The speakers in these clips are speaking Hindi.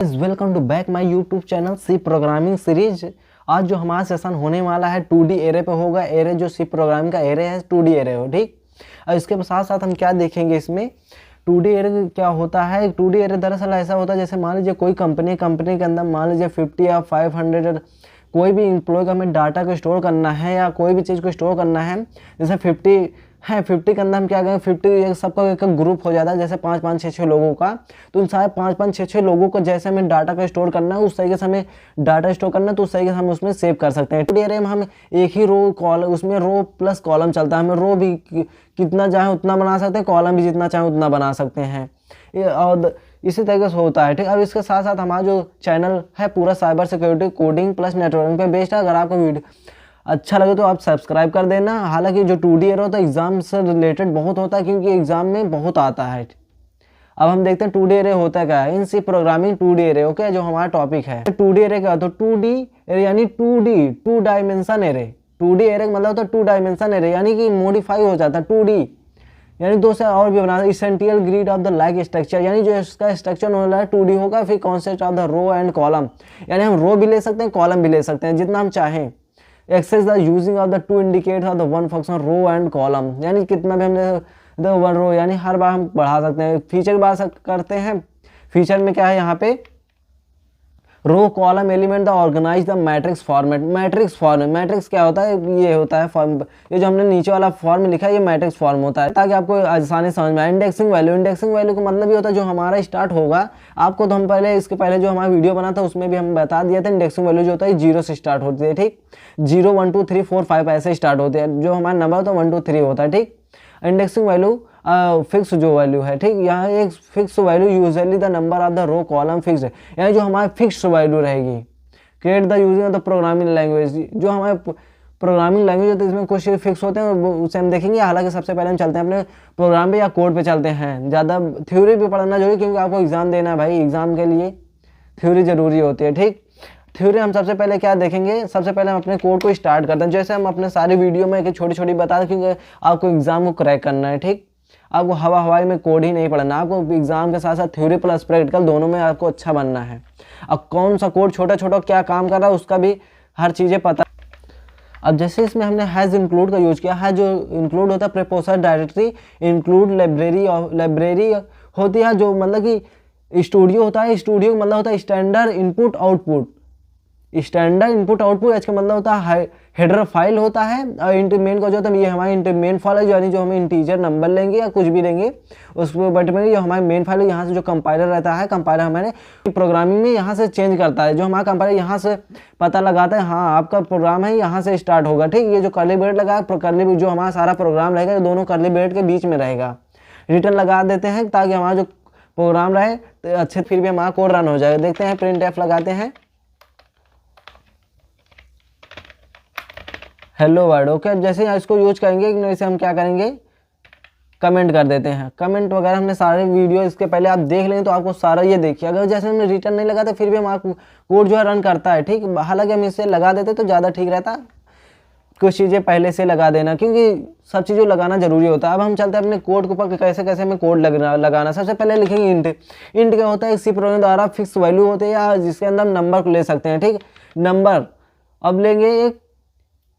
Welcome to back my YouTube channel C programming series. आज जो हमारा सेशन होने वाला है 2D एरे पे होगा। एरे जो सी प्रोग्रामिंग का एरे है 2D एरे हो, ठीक। और इसके साथ साथ हम क्या देखेंगे इसमें 2D एरे क्या होता है। 2D एरे दरअसल ऐसा होता है जैसे मान लीजिए कोई कंपनी के अंदर मान लीजिए 50 या 500 कोई भी एम्प्लॉय का हमें डाटा को स्टोर करना है या कोई भी चीज़ को स्टोर करना है। जैसे 50 है, 50 के अंदर हम क्या करें, 50 सबका एक ग्रुप हो जाता है जैसे 5-5, 6-6 लोगों का। तो उन सारे 5-5, 6-6 लोगों को जैसे हमें डाटा को स्टोर करना है उस तरीके से हमें डाटा स्टोर करना है, तो उस तरीके से हम उसमें सेव कर सकते हैं। 2D एरे में हम एक ही रो कॉलम, उसमें रो प्लस कॉलम चलता है। हमें रो भी कितना चाहे उतना बना सकते हैं, कॉलम भी जितना चाहे उतना बना सकते हैं। और इसी तरीके से होता है, ठीक। अब इसके साथ साथ हमारा जो चैनल है पूरा cyber security coding plus networking पे बेस्ड है। अगर आपको वीडियो अच्छा लगे तो आप सब्सक्राइब कर देना। हालांकि जो 2D एरे होता है एग्जाम से रिलेटेड बहुत होता है, क्योंकि एग्जाम में बहुत आता है। अब हम देखते हैं 2D एरे होता क्या है। In C programming 2D array, okay, जो हमारा टॉपिक है। 2D एरे क्या होता है, 2D एरे यानी 2D, 2 dimension array. 2D array का मतलब होता है 2 डायमेंशन एरे, यानी कि मॉडिफाई हो जाता है। 2D यानी दो से और भी बना। Essential grid of the like structure, यानी जो इसका स्ट्रक्चर हो रहा है 2D होगा। फिर concept of the row and column, यानी हम रो भी ले सकते हैं कॉलम भी ले सकते हैं जितना हम चाहें। Access the using of the two indicate of the one function row and column, यानी कितना भी हमने द वन रो यानी हर बार हम बढ़ा सकते हैं। फीचर की बात करते हैं। फीचर में क्या है यहाँ पे, row column element the organise the matrix format. Matrix form, matrix क्या होता है, ये होता है फॉर्म, ये जो हमने नीचे वाला फॉर्म लिखा है ये मैट्रिक्स फॉर्म होता है, ताकि आपको आसानी समझ में आए। इंडेक्सिंग वैल्यू, इंडेक्सिंग वैल्यू का मतलब ये होता है जो हमारा स्टार्ट होगा। आपको तो हम पहले इसके पहले जो हमारा वीडियो बना था उसमें भी हम बता दिया था इंडेक्सिंग वैल्यू जो होता है 0 से स्टार्ट होती है, ठीक। 0 1 2 3 4 5 ऐसे स्टार्ट होते हैं। जो हमारा नंबर होता है 1 2 3 होता है, ठीक। इंडेक्सिंग वैल्यू फिक्स जो वैल्यू है, ठीक। यहाँ एक fix value usually the number of the row column fix है, यानी जो हमारी फिक्स वैल्यू रहेगी। Create the using of the programming language, जो हमारे प्रोग्रामिंग लैंग्वेज होती है इसमें कुछ फिक्स होते हैं, उसे हम देखेंगे। हालांकि सबसे पहले हम चलते हैं अपने प्रोग्राम पे या कोड पे चलते हैं। ज़्यादा थ्योरी भी पढ़ना जरूरी, क्योंकि आपको एग्जाम देना है भाई, एग्जाम के लिए थ्योरी जरूरी होती है, ठीक। थ्योरी हम सबसे पहले क्या देखेंगे, सबसे पहले हम अपने कोड को स्टार्ट करते हैं। जैसे हम अपने सारी वीडियो में एक छोटी छोटी बता दें, क्योंकि आपको एग्जाम को क्रैक करना है, ठीक। आपको हवाई में कोड ही नहीं पढ़ना, आपको एग्जाम के साथ साथ थ्योरी प्लस प्रैक्टिकल दोनों में आपको अच्छा बनना है। अब कौन सा कोड छोटा छोटा क्या काम कर रहा है उसका भी हर चीज़ें पता। अब जैसे इसमें हमने हैज़ इंक्लूड का यूज किया है। जो इंक्लूड होता है प्रीपोजिशन डायरेक्टरी, इंक्लूड लाइब्रेरी होती है, जो मतलब कि स्टूडियो होता है। स्टूडियो मतलब होता है standard input output. Standard input output इसका मतलब होता है हेडर फाइल होता है। और इंटरमेन का जो होता है ये हमारी इंटरमेन फाइल है, यानी जो हमें इंटीजर नंबर लेंगे या कुछ भी लेंगे उसको, बट में जो हमारी मेन फाइल है यहाँ से जो कंपाइलर रहता है, कंपाइलर हमारे प्रोग्रामिंग में यहाँ से चेंज करता है। जो हमारा कंपाइलर यहाँ से पता लगाता है हाँ आपका प्रोग्राम है यहाँ से स्टार्ट होगा, ठीक। ये जो कर्ली ब्रैकेट लगा है, कर्ली जो हमारा सारा प्रोग्राम रहेगा ये दोनों कर्ली ब्रैकेट के बीच में रहेगा। रिटर्न लगा देते हैं ताकि हमारा जो प्रोग्राम रहे तो अच्छे, फिर भी हमारा कोड रन हो जाएगा। देखते हैं प्रिंट एफ लगाते हैं, हेलो वर्ड, ओके। जैसे इसको यूज करेंगे जैसे हम क्या करेंगे, कमेंट कर देते हैं। कमेंट वगैरह हमने सारे वीडियो इसके पहले आप देख लें तो आपको सारा ये देखिए। अगर जैसे हमने रिटर्न नहीं लगाते फिर भी हमारा कोड जो है रन करता है, ठीक। हालांकि हम इसे लगा देते तो ज़्यादा ठीक रहता, कुछ चीज़ें पहले से लगा देना, क्योंकि सब चीज़ों लगाना जरूरी होता है। अब हम चलते हैं अपने कोड के ऊपर, कैसे कैसे हमें कोड लगाना। सबसे पहले लिखेंगे इंट। इंट क्या होता है, इसी प्रोग्राम द्वारा फिक्स वैल्यू होते हैं या जिसके अंदर हम नंबर को ले सकते हैं, ठीक। नंबर अब लेंगे एक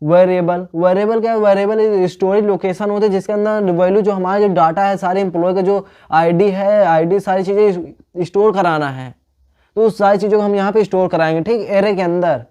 वेरिएबल। वेरिएबल क्या है, वेरिएबल स्टोरेज लोकेशन होते हैं जिसके अंदर वैल्यू जो हमारा जो डाटा है सारे एम्प्लॉय का जो आईडी है, आईडी सारी चीज़ें स्टोर कराना है, तो उस सारी चीज़ों को हम यहाँ पे स्टोर कराएंगे, ठीक। एरे के अंदर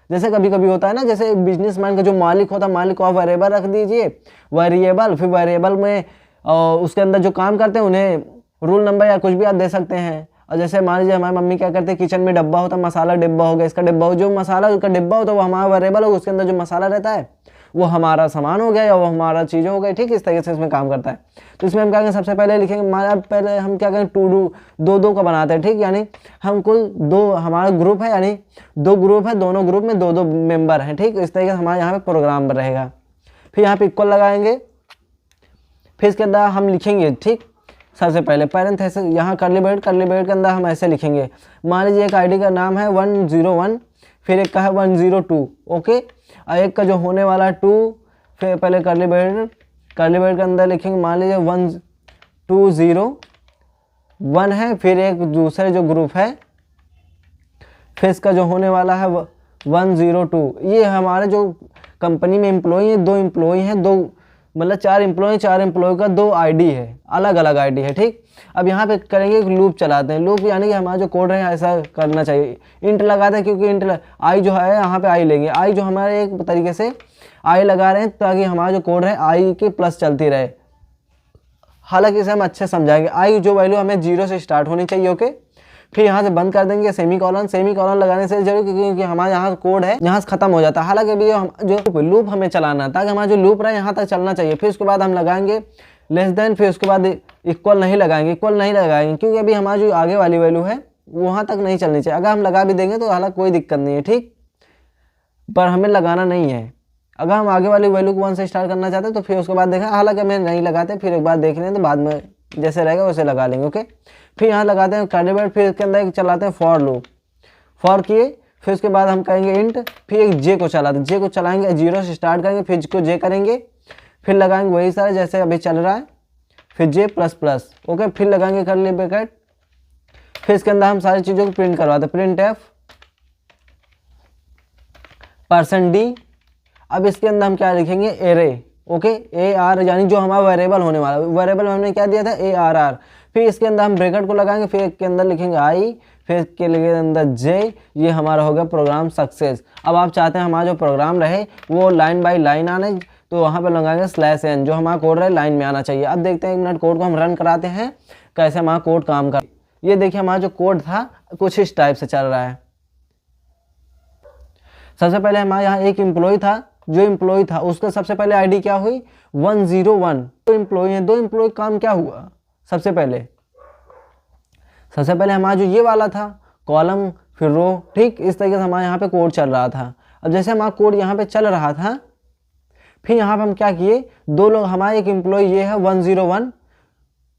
जैसे कभी कभी होता है ना, जैसे बिजनेसमैन का जो मालिक होता है, मालिक को आप वेरिएबल रख दीजिए, वेरिएबल। फिर वेरिएबल में उसके अंदर जो काम करते हैं उन्हें रूल नंबर या कुछ भी आप दे सकते हैं। और जैसे मान लीजिए हमारी मम्मी क्या करते हैं, किचन में डब्बा होता है, मसाला डिब्बा हो गया, इसका डिब्बा हो, जो मसाला उसका डिब्बा होता है वो हमारा वेरिएबल होगा, उसके अंदर जो मसाला रहता है वो हमारा सामान हो गया या वो हमारा चीज़ें हो गई, ठीक। इस तरीके से इसमें काम करता है। तो इसमें हम क्या करेंगे, सबसे पहले लिखेंगे पहले हम क्या करें, दो का बनाते हैं, ठीक। यानी हम कुल दो, हमारा ग्रुप है यानी 2 ग्रुप है, दोनों ग्रुप में 2 मेंबर हैं, ठीक। इस तरीके से हमारे यहाँ पे प्रोग्राम रहेगा। फिर यहाँ पे इक्वल लगाएंगे, फिर इसके अंदर हम लिखेंगे, ठीक। सबसे पहले पैरेंथेसिस, यहाँ कर्ली ब्रैकेट के अंदर हम ऐसे लिखेंगे। मान लीजिए एक आईडी का नाम है 101, फिर एक का है 102, ओके। और एक का जो होने वाला 2, फिर पहले कर्ली ब्रैकेट के अंदर लिखेंगे, मान लीजिए 120 1 है, फिर एक दूसरे जो ग्रुप है फिर इसका जो होने वाला है 102। ये हमारे जो कंपनी में एम्प्लॉई हैं, 2 एम्प्लॉई हैं, 2 मतलब 4 एम्प्लॉय, 4 एम्प्लॉय का 2 आईडी है, अलग अलग आईडी है, ठीक। अब यहाँ पे करेंगे एक लूप चलाते हैं। लूप यानी कि हमारा जो कोड है ऐसा करना चाहिए। इंट लगाते हैं क्योंकि इंट आई जो है यहाँ पे आई लेंगे। आई जो हमारे एक तरीके से आई लगा रहे हैं ताकि हमारा जो कोड है आई के प्लस चलती रहे। हालांकि इसे हम अच्छे समझाएंगे। आई जो वैल्यू हमें 0 से स्टार्ट होनी चाहिए, ओके। फिर यहाँ से बंद कर देंगे सेमीकोलन। सेमीकोलन लगाने से जरूर क्योंकि हमारे यहाँ कोड है यहाँ से खत्म हो जाता है। हालांकि अभी जो लूप हमें चलाना है ताकि हमारा जो लूप रहा है यहाँ तक चलना चाहिए। फिर उसके बाद हम लगाएंगे लेस देन, फिर उसके बाद इक्वल नहीं लगाएंगे। इक्वल नहीं लगाएंगे क्योंकि अभी हमारी जो आगे वाली वैल्यू है वहाँ तक नहीं चलनी चाहिए। अगर हम लगा भी देंगे तो हालांकि कोई दिक्कत नहीं है, ठीक, पर हमें लगाना नहीं है। अगर हम आगे वाली वैल्यू को 1 से स्टार्ट करना चाहते हैं तो फिर उसके बाद देखें। हालांकि हमें नहीं लगाते, फिर एक बार देख लें तो बाद में जैसे रहेगा वैसे लगा लेंगे, ओके। फिर यहाँ लगाते हैं कर्ली ब्रैकेट, फिर इसके अंदर चलाते हैं फॉर लूप। फॉर किए, फिर उसके बाद हम कहेंगे इंट, फिर एक जे को चलाते हैं। जे को चलाएंगे 0 से स्टार्ट करेंगे, फिर इसको जे करेंगे, फिर लगाएंगे वही सारे जैसे अभी चल रहा है, फिर जे प्लस प्लस, ओके। फिर लगाएंगे कर्ली ब्रैकेट, फिर इसके अंदर हम सारी चीज़ों को प्रिंट करवाते हैं। Print F %d। अब इसके अंदर हम क्या लिखेंगे, एरे, ओके। AR यानी जो हमारा वेरिएबल होने वाला है। वेरिएबल में हमने क्या दिया था, ARR। फिर इसके अंदर हम ब्रैकेट को लगाएंगे, फिर इसके अंदर लिखेंगे आई, फिर इसके अंदर जे। ये हमारा हो गया प्रोग्राम सक्सेस। अब आप चाहते हैं हमारा जो प्रोग्राम रहे वो लाइन बाय लाइन आने, तो वहाँ पर लगाएंगे /n, जो हमारा कोड रहे लाइन में आना चाहिए। अब देखते हैं 1 मिनट कोड को हम रन कराते हैं कैसे हमारा कोड काम कर। ये देखिए हमारा जो कोड था कुछ इस टाइप से चल रहा है। सबसे पहले हमारे यहाँ एक एम्प्लॉय था। जो एम्प्लॉय था उसका सबसे पहले आईडी क्या हुई, 101। तो एम्प्लॉय है, 2 एम्प्लॉय, काम क्या हुआ, सबसे पहले हमारा जो ये वाला था कॉलम फिर रो, ठीक। इस तरीके से हमारे यहाँ पे कोड चल रहा था। अब जैसे हमारा कोड यहाँ पे चल रहा था, फिर यहाँ पे हम क्या किए, 2 लोग, हमारा एक एम्प्लॉय ये है 101,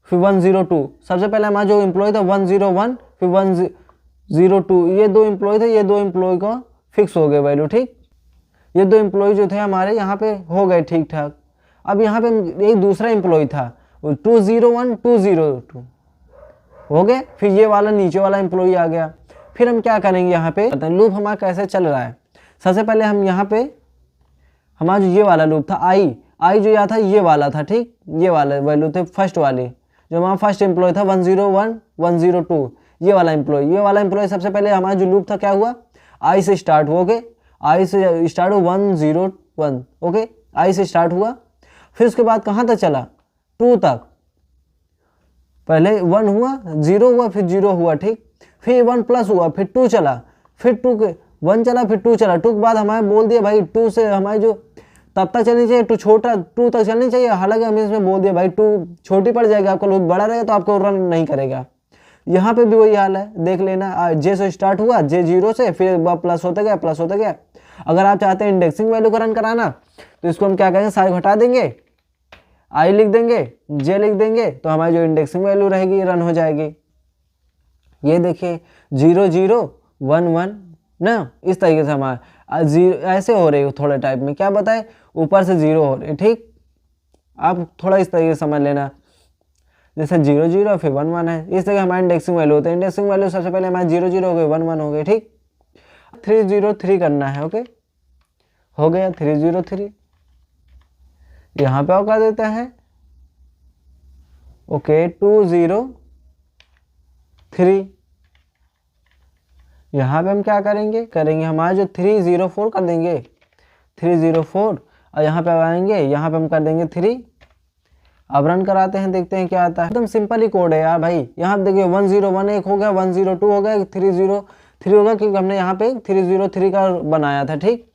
फिर 102। सबसे पहले हमारा जो एम्प्लॉय था 101, फिर 102। ये 2 एम्प्लॉय थे, ये 2 एम्प्लॉय का फिक्स हो गए वैल्यू, ठीक। ये 2 एम्प्लॉय जो थे हमारे यहाँ पे हो गए ठीक ठाक। अब यहाँ पे एक दूसरा एम्प्लॉय था 201, 202 हो गए। फिर ये वाला नीचे वाला एम्प्लॉय आ गया। फिर हम क्या करेंगे, यहाँ पे लूप हमारा कैसे चल रहा है। सबसे पहले हम यहाँ पे हमारा जो ये वाला लूप था आई जो यहाँ था ये वाला था, ठीक। ये वाले वैल्यू थे फर्स्ट वाले, जो हमारा फर्स्ट एम्प्लॉय था 101, 102। ये वाला एम्प्लॉय सबसे पहले हमारा जो लूप था क्या हुआ, आई से स्टार्ट हो गए। आई से स्टार्ट हो 101, ओके। आई से स्टार्ट हुआ, फिर उसके बाद कहाँ तक चला, 2 तक। पहले 1 हुआ, 0 हुआ, फिर 0 हुआ, ठीक। फिर 1 प्लस हुआ, फिर 2 चला, फिर 1 चला, फिर 2 चला। 2 के बाद हमारे बोल दिया भाई 2 से हमारी जो तब तक चलनी चाहिए 2 छोटा 2 तक चलनी चाहिए। हालांकि हमें इसमें बोल दिया भाई 2 छोटी पड़ जाएगा, आपका लूप बड़ा रहेगा तो आपको रन नहीं करेगा। यहाँ पे भी वही हाल है, देख लेना। जे से स्टार्ट हुआ, जे 0 से, फिर प्लस होता गया। अगर आप चाहते हैं इंडेक्सिंग वैल्यू को रन कराना तो इसको हम क्या करेंगे, सारे घटा देंगे, आई लिख देंगे, जे लिख देंगे, तो हमारी जो इंडेक्सिंग वैल्यू रहेगी रन हो जाएगी। ये देखिए 0 0 1 1 ना, इस तरीके से हमारा 0 ऐसे हो रही है थोड़े टाइप में, क्या बताए, ऊपर से 0 हो रहे, ठीक। आप थोड़ा इस तरीके से समझ लेना, जैसे 0 0 फिर 1 1 है। इस तरह हमारे इंडेक्सिंग वैल्यू होते हैं। इंडेक्सिंग वैल्यू सबसे पहले हमारे 0 0 हो गए, 1 1 हो गए, ठीक। 303 करना है, ओके। हो गया 303। यहाँ पे और कर देते हैं, ओके 203। यहाँ पे हम क्या करेंगे हमारा जो 304 कर देंगे, 304। और यहाँ पे आएंगे, यहाँ पे हम कर देंगे 3। अब रन कराते हैं, देखते हैं क्या आता है। एकदम सिंपल ही कोड है यार भाई। यहाँ देखिए 101 एक हो गया, 102 हो गया, 303 होगा क्योंकि हमने यहाँ पे 303 का बनाया था, ठीक।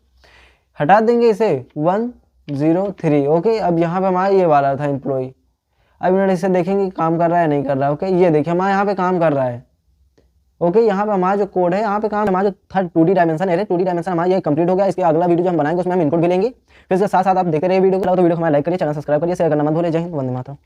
हटा देंगे इसे 103, ओके। अब यहाँ पे हमारा ये वाला था एम्प्लॉय। अब मिनट इसे देखेंगे काम कर रहा है नहीं कर रहा है, ओके। ये देखिए हमारे यहाँ पे काम कर रहा है, ओके। यहाँ पे हमारा जो कोड है, यहाँ पे काम हमारा जो थर्ड 2D डायमेंशन है, 2D डायमेंशन हमारा ये कंप्लीट हो गया। इसके अगला वीडियो जो हम बनाएंगे उसमें हम इनपुट भी लेंगे। फिर इसके साथ साथ आप देखते रहिए वीडियो को, तो वीडियो को हमारा लाइक करिए, चैनल सब्सक्राइब करिए, शेयर करना मत भूलिए। जय हिंद, वंदे मातरम।